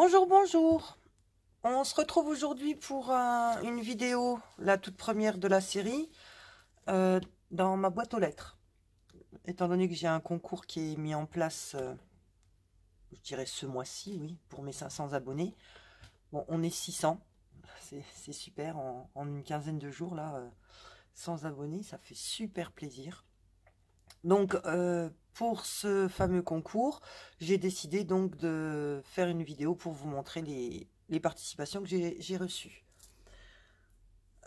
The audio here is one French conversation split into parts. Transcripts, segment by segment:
Bonjour, bonjour. On se retrouve aujourd'hui pour une vidéo, la toute première de la série, dans ma boîte aux lettres. Étant donné que j'ai un concours qui est mis en place, je dirais ce mois-ci, oui, pour mes 500 abonnés. Bon, on est 600, c'est super, en une quinzaine de jours, là, 100 abonnés, ça fait super plaisir. Donc, pour ce fameux concours, j'ai décidé donc de faire une vidéo pour vous montrer les participations que j'ai reçues.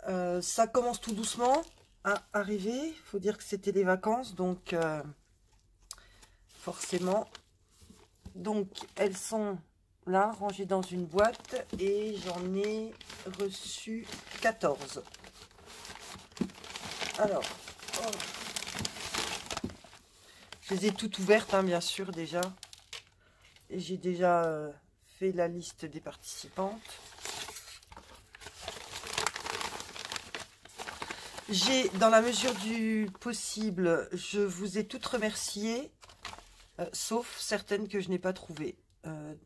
Ça commence tout doucement à arriver. Il faut dire que c'était les vacances, donc forcément. Donc, elles sont là, rangées dans une boîte, et j'en ai reçu 14. Alors, oh. Je les ai toutes ouvertes, hein, bien sûr, déjà. Et j'ai déjà fait la liste des participantes. J'ai, dans la mesure du possible, je vous ai toutes remerciées, sauf certaines que je n'ai pas trouvées,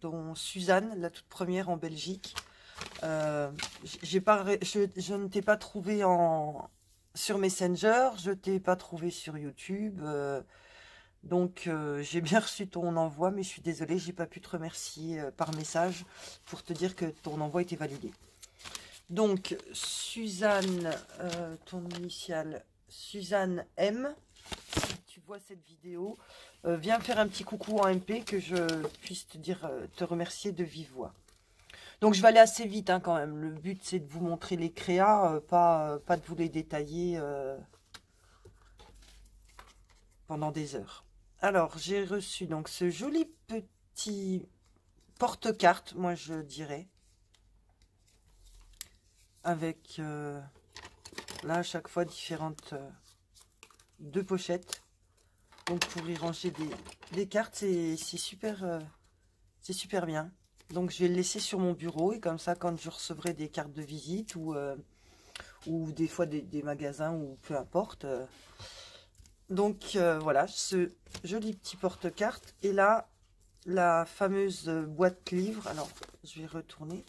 dont Suzanne, la toute première en Belgique. Je ne t'ai pas trouvé sur Messenger, je ne t'ai pas trouvé sur YouTube. Donc j'ai bien reçu ton envoi, mais je suis désolée, j'ai pas pu te remercier par message pour te dire que ton envoi était validé. Donc Suzanne, ton initiale, Suzanne M, si tu vois cette vidéo, viens me faire un petit coucou en MP que je puisse te dire, te remercier de vive voix. Donc je vais aller assez vite, hein, quand même. Le but c'est de vous montrer les créas, pas de vous les détailler pendant des heures. Alors, j'ai reçu donc ce joli petit porte-carte, moi je dirais, avec là à chaque fois différentes deux pochettes. Donc pour y ranger des cartes, c'est super bien. Donc je vais le laisser sur mon bureau, et comme ça quand je recevrai des cartes de visite ou des fois des magasins ou peu importe. Donc voilà, ce joli petit porte-carte. Et là, la fameuse boîte livre. Alors, je vais retourner.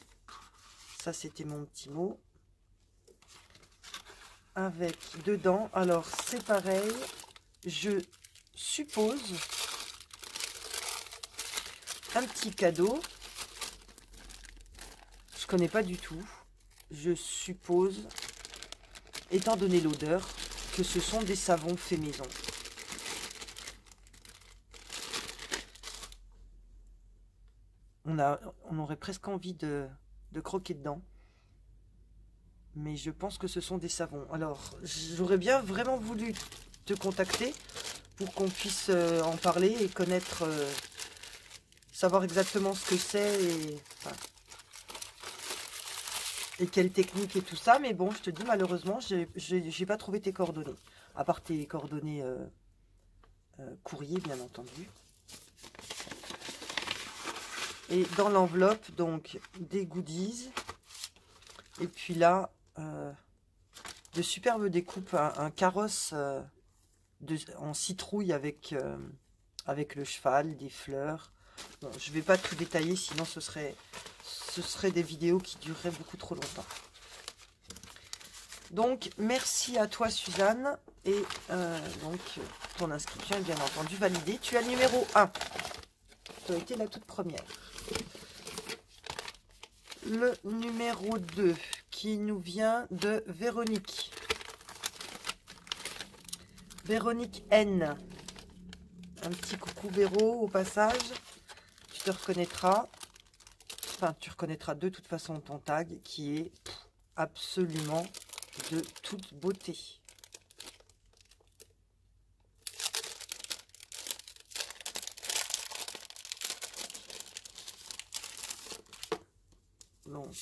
Ça, c'était mon petit mot. Avec dedans, alors c'est pareil. Je suppose un petit cadeau. Je connais pas du tout. Je suppose, étant donné l'odeur, que ce sont des savons faits maison. On aurait presque envie de croquer dedans. Mais je pense que ce sont des savons. Alors, j'aurais bien vraiment voulu te contacter pour qu'on puisse en parler et connaître, savoir exactement ce que c'est et quelle technique et tout ça. Mais bon, je te dis, malheureusement, j'ai pas trouvé tes coordonnées. À part tes coordonnées courrier, bien entendu. Et dans l'enveloppe, donc, des goodies. Et puis là, de superbes découpes, un carrosse en citrouille avec le cheval, des fleurs. Bon, je ne vais pas tout détailler, sinon ce serait des vidéos qui dureraient beaucoup trop longtemps. Donc, merci à toi Suzanne. Et donc, ton inscription est bien entendu validée. Tu as le numéro 1. Tu as été la toute première. Le numéro 2 qui nous vient de Véronique. Véronique N. Un petit coucou Véro au passage. Tu te reconnaîtras. Enfin, tu reconnaîtras de toute façon ton tag qui est absolument de toute beauté. Donc,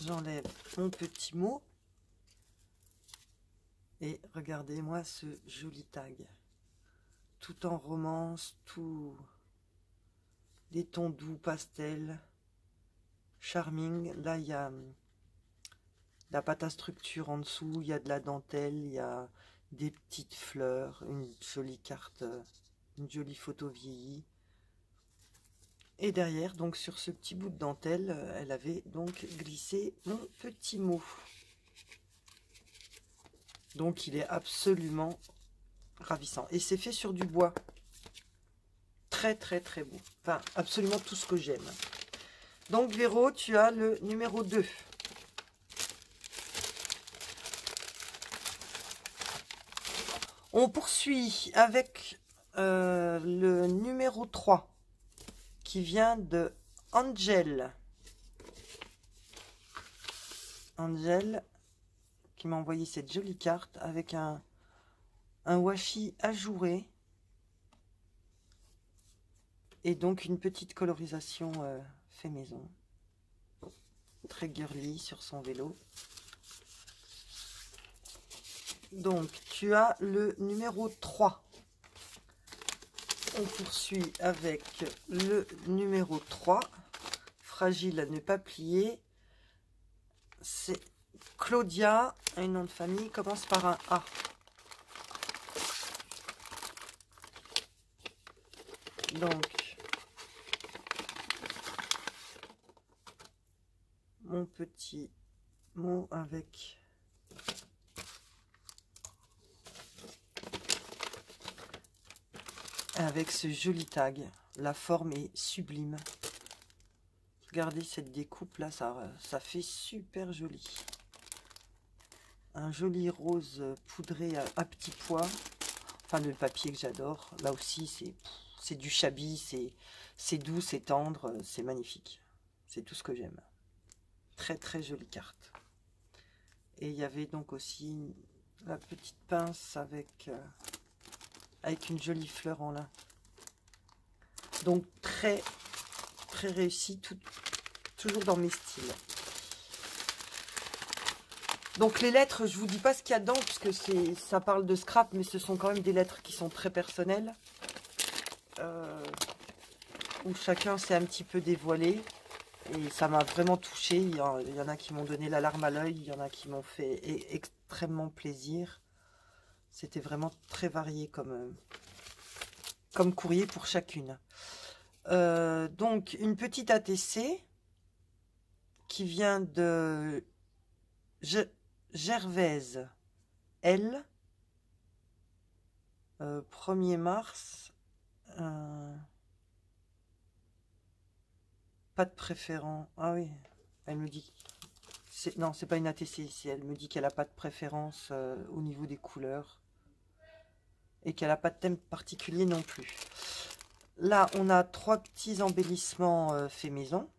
j'enlève mon petit mot. Et regardez-moi ce joli tag. Tout en romance, tout des tons doux, pastel, charming. Là, il y a la pâte à structure en dessous, il y a de la dentelle, il y a des petites fleurs, une jolie carte, une jolie photo vieillie. Et derrière, donc sur ce petit bout de dentelle, elle avait donc glissé mon petit mot. Donc il est absolument ravissant. Et c'est fait sur du bois. Très très très beau. Enfin, absolument tout ce que j'aime. Donc Véro, tu as le numéro 2. On poursuit avec le numéro 3 qui vient de Angel. Angel qui m'a envoyé cette jolie carte avec un washi ajouré et donc une petite colorisation fait maison. Très girly sur son vélo. Donc, tu as le numéro 3. On poursuit avec le numéro 3. Fragile à ne pas plier. C'est Claudia. Un nom de famille commence par un A. Donc, mon petit mot avec ce joli tag. La forme est sublime. Regardez cette découpe là, ça fait super joli. Un joli rose poudré à petits pois. Enfin, le papier que j'adore. Là aussi, c'est du shabby, c'est doux, c'est tendre, c'est magnifique. C'est tout ce que j'aime. Très très jolie carte. Et il y avait donc aussi la petite pince avec une jolie fleur en lin. Donc très très réussi, toujours dans mes styles. Donc les lettres, je vous dis pas ce qu'il y a dedans puisque ça parle de scrap, mais ce sont quand même des lettres qui sont très personnelles, où chacun s'est un petit peu dévoilé. Et ça m'a vraiment touchée. Il y en a qui m'ont donné la larme à l'œil, il y en a qui m'ont fait extrêmement plaisir. C'était vraiment très varié comme courrier pour chacune. Donc, une petite ATC qui vient de Gervaise L. 1er mars. Pas de préférence. Ah oui, elle me dit... Non, c'est pas une ATC ici. Elle me dit qu'elle n'a pas de préférence au niveau des couleurs. Et qu'elle n'a pas de thème particulier non plus. Là, on a 3 petits embellissements faits maison.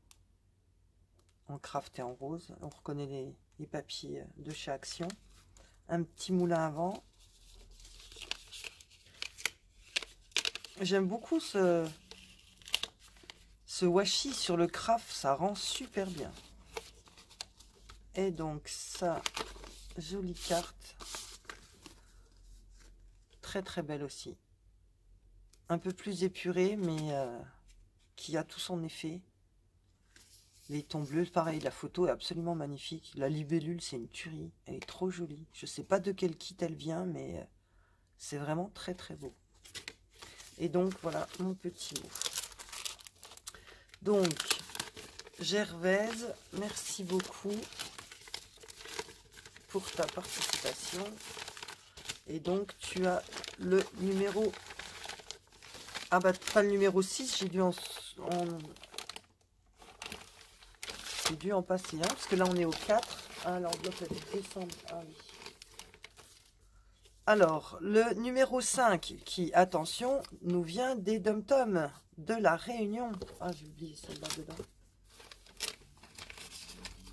En craft et en rose. On reconnaît les papiers de chez Action. Un petit moulin à vent. J'aime beaucoup ce washi sur le craft. Ça rend super bien. Et donc ça, jolie carte. Très très belle aussi. Un peu plus épurée, mais qui a tout son effet. Les tons bleus, pareil, la photo est absolument magnifique. La libellule, c'est une tuerie. Elle est trop jolie. Je sais pas de quel kit elle vient, mais c'est vraiment très très beau. Et donc, voilà mon petit mot. Donc, Gervaise, merci beaucoup pour ta participation. Et donc, tu as le numéro... Ah bah, pas le numéro 6, j'ai dû en passer un, parce que là, on est au 4. Ah, l'enveloppe, elle descend. Ah oui. Alors, le numéro 5, qui, attention, nous vient des Dum-Tom de la Réunion. Ah, j'ai oublié celle-là dedans.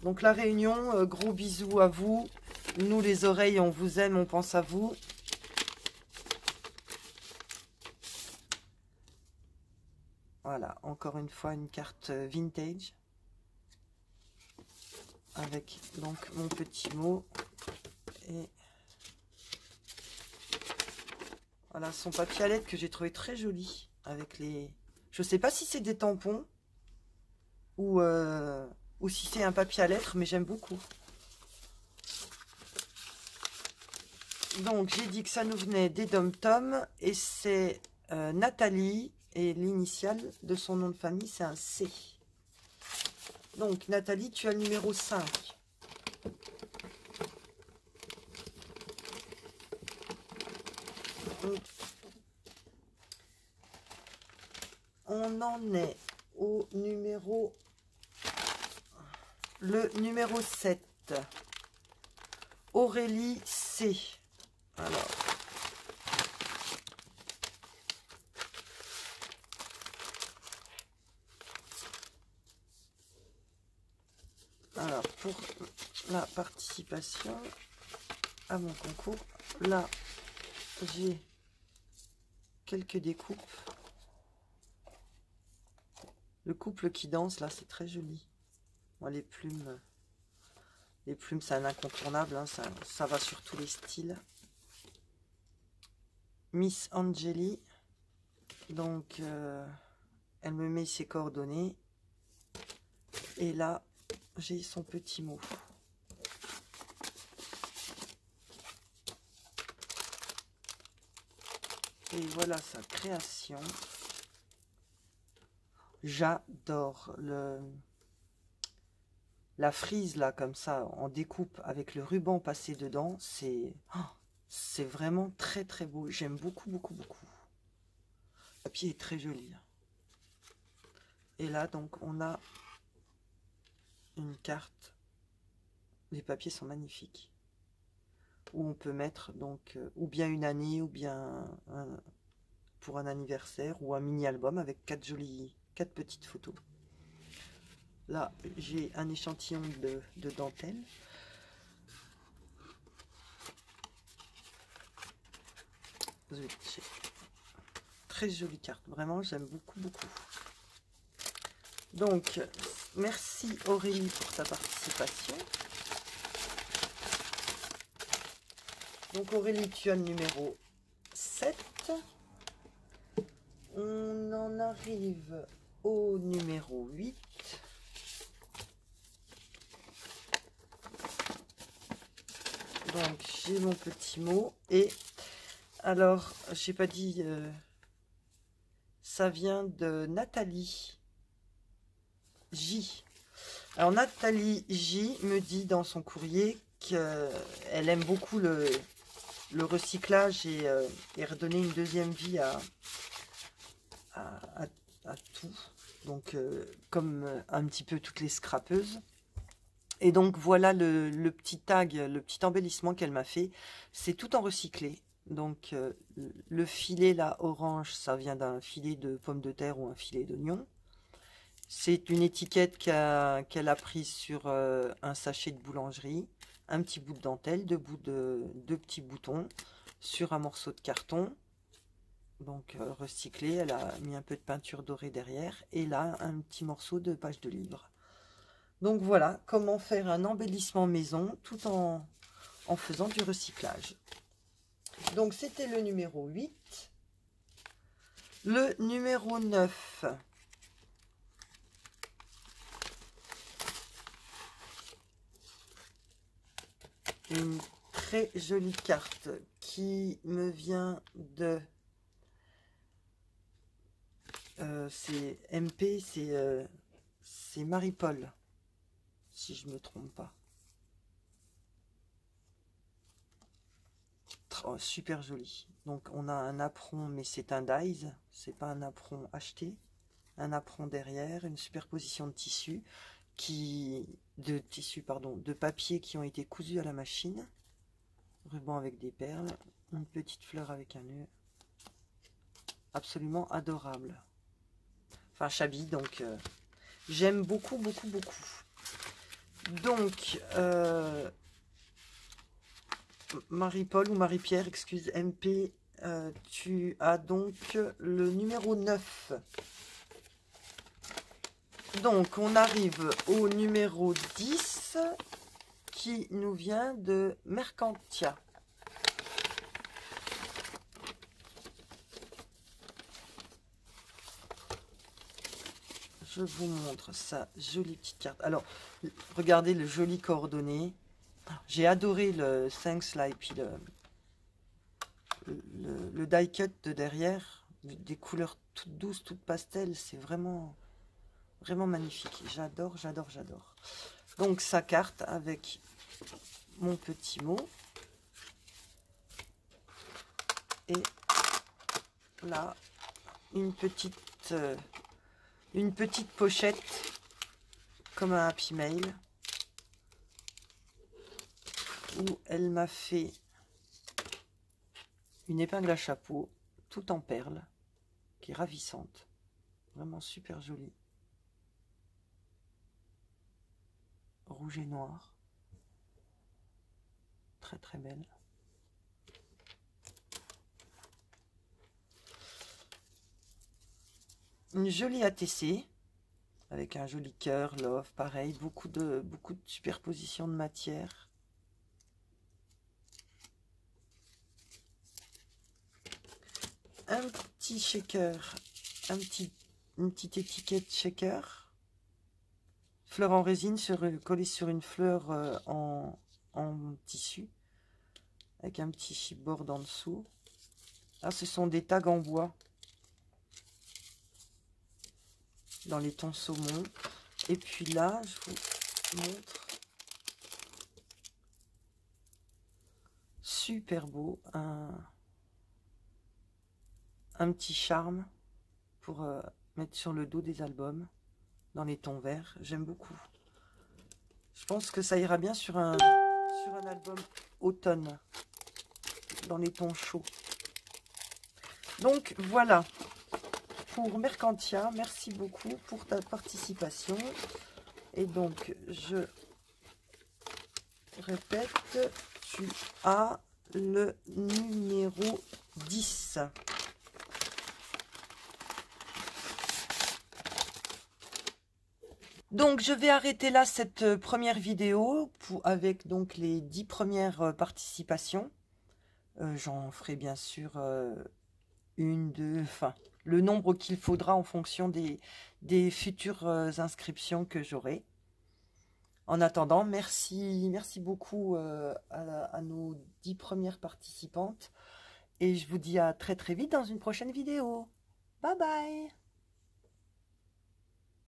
Donc, la Réunion, gros bisous à vous. Nous, les oreilles, on vous aime, on pense à vous. Voilà, encore une fois, une carte vintage. Avec donc mon petit mot. Et voilà, son papier à lettres que j'ai trouvé très joli. Avec les... Je sais pas si c'est des tampons ou si c'est un papier à lettres, mais j'aime beaucoup. Donc, j'ai dit que ça nous venait des Dum-Tom et c'est Nathalie Et l'initiale de son nom de famille, c'est un C. Donc, Nathalie, tu as le numéro 5. On en est au numéro... Le numéro 7. Aurélie C. Alors... Alors, pour la participation à mon concours, là, j'ai quelques découpes. Le couple qui danse, là, c'est très joli. Moi, les plumes, c'est un incontournable, hein, ça va sur tous les styles. Miss Angeli, donc, elle me met ses coordonnées. Et là, j'ai son petit mot. Et voilà sa création. J'adore la frise là comme ça en découpe avec le ruban passé dedans. C'est vraiment très très beau. J'aime beaucoup beaucoup beaucoup. Le papier est très joli. Et là donc on a une carte. Les papiers sont magnifiques. Où on peut mettre donc ou bien une année ou bien pour un anniversaire ou un mini album avec quatre petites photos. Là j'ai un échantillon de dentelle. Très jolie carte, vraiment j'aime beaucoup beaucoup. Donc merci Aurélie pour ta participation. Donc Aurélie, tu as le numéro 7. On en arrive au numéro 8. Donc j'ai mon petit mot. Et alors, j'ai pas dit, ça vient de Nathalie J. Alors Nathalie J me dit dans son courrier qu'elle aime beaucoup le recyclage et redonner une deuxième vie à tout. Donc, comme un petit peu toutes les scrapeuses. Et donc, voilà le petit tag, le petit embellissement qu'elle m'a fait. C'est tout en recyclé. Donc, le filet, là, orange, ça vient d'un filet de pommes de terre ou un filet d'oignon. C'est une étiquette qu'elle a prise sur un sachet de boulangerie. Un petit bout de dentelle, deux petits boutons sur un morceau de carton. Donc recyclé, elle a mis un peu de peinture dorée derrière. Et là, un petit morceau de page de livre. Donc voilà, comment faire un embellissement maison tout en faisant du recyclage. Donc c'était le numéro 8. Le numéro 9. Une très jolie carte qui me vient de... c'est MP, c'est Marie-Paul, si je me trompe pas. Oh, super joli. Donc on a un apron, mais c'est un dies, c'est pas un apron acheté. Un apron derrière, une superposition de tissus de papier qui ont été cousus à la machine. Ruban avec des perles, une petite fleur avec un nœud. Absolument adorable. Enfin, Chabi, donc j'aime beaucoup, beaucoup, beaucoup. Donc, Marie-Paul ou Marie-Pierre, excuse, MP, tu as donc le numéro 9. Donc, on arrive au numéro 10 qui nous vient de Mercantia. Je vous montre sa jolie petite carte. Alors, regardez le joli coordonné. J'ai adoré le thanks là et puis le die cut de derrière. des couleurs toutes douces, toutes pastel. C'est vraiment, vraiment magnifique. J'adore, j'adore, j'adore. Donc, sa carte avec mon petit mot. Et là, une petite pochette comme un Happy Mail où elle m'a fait une épingle à chapeau tout en perles qui est ravissante, vraiment super jolie, rouge et noir, très très belle. Une jolie ATC avec un joli cœur, love, pareil, beaucoup de superposition de matière. Un petit shaker, une petite étiquette shaker, fleur en résine collée sur une fleur en tissu, avec un petit chipboard en dessous. Là, ce sont des tags en bois, dans les tons saumon. Et puis là, je vous montre, super beau, un petit charme pour mettre sur le dos des albums, dans les tons verts. J'aime beaucoup. Je pense que ça ira bien sur un album automne, dans les tons chauds. Donc voilà, pour Mercantia, merci beaucoup pour ta participation. Et donc, je répète, tu as le numéro 10. Donc, je vais arrêter là cette première vidéo avec donc les 10 premières participations. J'en ferai bien sûr une, deux, enfin, le nombre qu'il faudra en fonction des futures inscriptions que j'aurai. En attendant, merci beaucoup à nos 10 premières participantes. Et je vous dis à très très vite dans une prochaine vidéo. Bye bye!